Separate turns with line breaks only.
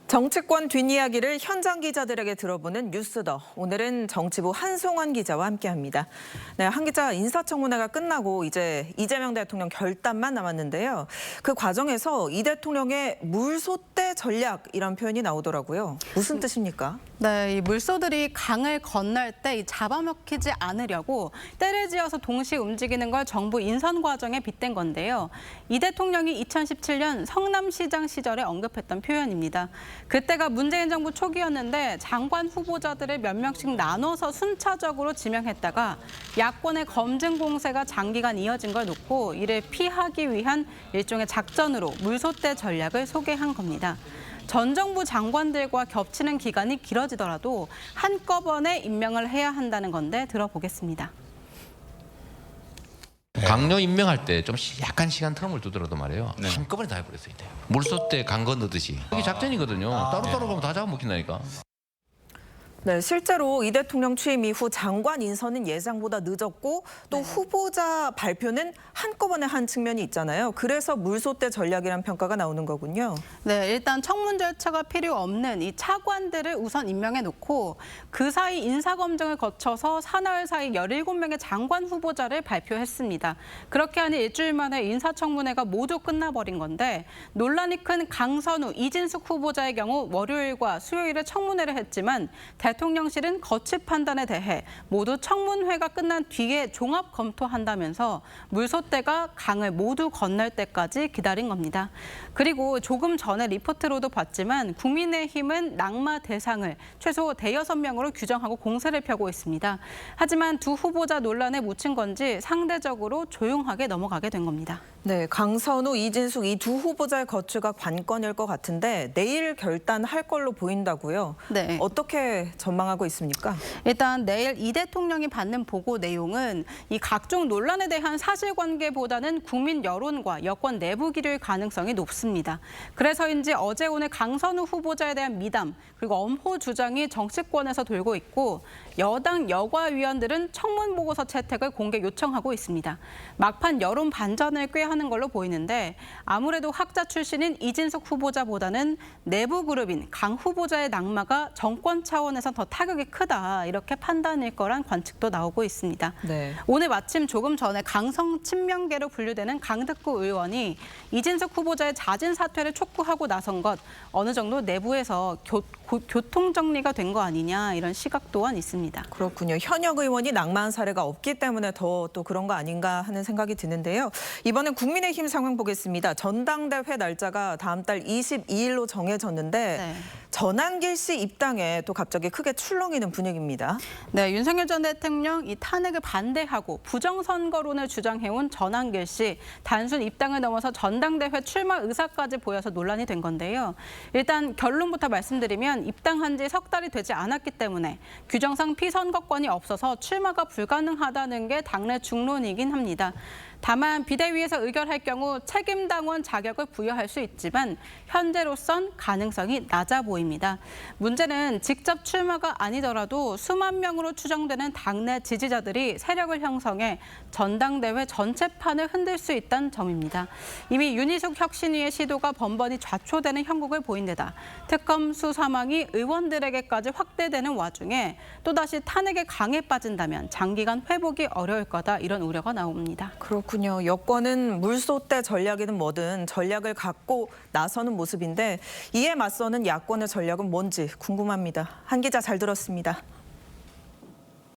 정치권 뒷이야기를 현장 기자들에게 들어보는 뉴스더. 오늘은 정치부 한송환 기자와 함께합니다. 네, 한 기자, 인사청문회가 끝나고 이제 이재명 대통령 결단만 남았는데요. 그 과정에서 이 대통령의 물소대 전략이란 표현이 나오더라고요. 무슨 뜻입니까?
네, 이 물소들이 강을 건널 때 잡아먹히지 않으려고 때를 지어서 동시에 움직이는 걸 정부 인선 과정에 빗댄 건데요. 이 대통령이 2017년 성남시장 시절에 언급했던 표현입니다. 그때가 문재인 정부 초기였는데 장관 후보자들을 몇 명씩 나눠서 순차적으로 지명했다가 야권의 검증 공세가 장기간 이어진 걸 놓고 이를 피하기 위한 일종의 작전으로 물소대 전략을 소개한 겁니다. 전 정부 장관들과 겹치는 기간이 길어지더라도 한꺼번에 임명을 해야 한다는 건데 들어보겠습니다.
강요 임명할 때 좀 약간 시간 텀을 두더라도 말이에요. 한꺼번에 다 해버렸어요. 물소 때 강 건너듯이. 이게 작전이거든요. 따로따로 가면 다 잡아먹힌다니까.
네, 실제로 이 대통령 취임 이후 장관 인선은 예상보다 늦었고 또 후보자 발표는 한꺼번에 한 측면이 있잖아요. 그래서 물소대 전략이라는 평가가 나오는 거군요.
네, 일단 청문 절차가 필요 없는 이 차관들을 우선 임명해 놓고 그 사이 인사검증을 거쳐서 사나흘 사이 17명의 장관 후보자를 발표했습니다. 그렇게 하니 일주일 만에 인사청문회가 모두 끝나버린 건데 논란이 큰 강선우, 이진숙 후보자의 경우 월요일과 수요일에 청문회를 했지만 대통령실은 거취 판단에 대해 모두 청문회가 끝난 뒤에 종합 검토한다면서 물소대가 강을 모두 건널 때까지 기다린 겁니다. 그리고 조금 전에 리포트로도 봤지만 국민의힘은 낙마 대상을 최소 대여섯 명으로 규정하고 공세를 펴고 있습니다. 하지만 두 후보자 논란에 묻힌 건지 상대적으로 조용하게 넘어가게 된 겁니다.
네, 강선우, 이진숙 이 두 후보자의 거취가 관건일 것 같은데 내일 결단할 걸로 보인다고요.
네.
어떻게 전망하고 있습니까?
일단 내일 이 대통령이 받는 보고 내용은 이 각종 논란에 대한 사실관계보다는 국민 여론과 여권 내부 기류의 가능성이 높습니다. 그래서인지 어제 오늘 강선우 후보자에 대한 미담 그리고 엄호 주장이 정치권에서 돌고 있고 여당 여과위원들은 청문 보고서 채택을 공개 요청하고 있습니다. 막판 여론 반전을 꾀하는 걸로 보이는데 아무래도 학자 출신인 이진숙 후보자보다는 내부 그룹인 강 후보자의 낙마가 정권 차원에서 더 타격이 크다 이렇게 판단일 거란 관측도 나오고 있습니다.
네.
오늘 마침 조금 전에 강성 친명계로 분류되는 강득구 의원이 이진숙 후보자의 잦은 사퇴를 촉구하고 나선 것 어느 정도 내부에서 교통 정리가 된 거 아니냐 이런 시각 또한 있습니다.
그렇군요. 현역 의원이 낙마한 사례가 없기 때문에 더 또 그런 거 아닌가 하는 생각이 드는데요. 이번엔 국민의힘 상황 보겠습니다. 전당대회 날짜가 다음 달 22일로 정해졌는데 전한길 씨 입당에 또 갑자기 크게 출렁이는 분위기입니다.
네, 윤석열 전 대통령 이 탄핵을 반대하고 부정선거론을 주장해온 전한길 씨 단순 입당을 넘어서 전당대회 출마 의사까지 보여서 논란이 된 건데요. 일단 결론부터 말씀드리면 입당한 지 석 달이 되지 않았기 때문에 규정상 피선거권이 없어서 출마가 불가능하다는 게 당내 중론이긴 합니다. 다만 비대위에서 의결할 경우 책임당원 자격을 부여할 수 있지만 현재로선 가능성이 낮아 보입니다. 문제는 직접 출마가 아니더라도 수만 명으로 추정되는 당내 지지자들이 세력을 형성해 전당대회 전체판을 흔들 수 있다는 점입니다. 이미 윤희숙 혁신위의 시도가 번번이 좌초되는 형국을 보인 데다 특검 수사망이 의원들에게까지 확대되는 와중에 또다시 탄핵에 강에 빠진다면 장기간 회복이 어려울 거다 이런 우려가 나옵니다.
그렇군요. 여권은 물소대 전략이든 뭐든 전략을 갖고 나서는 모습인데 이에 맞서는 야권의 전략은 뭔지 궁금합니다. 한 기자 잘 들었습니다.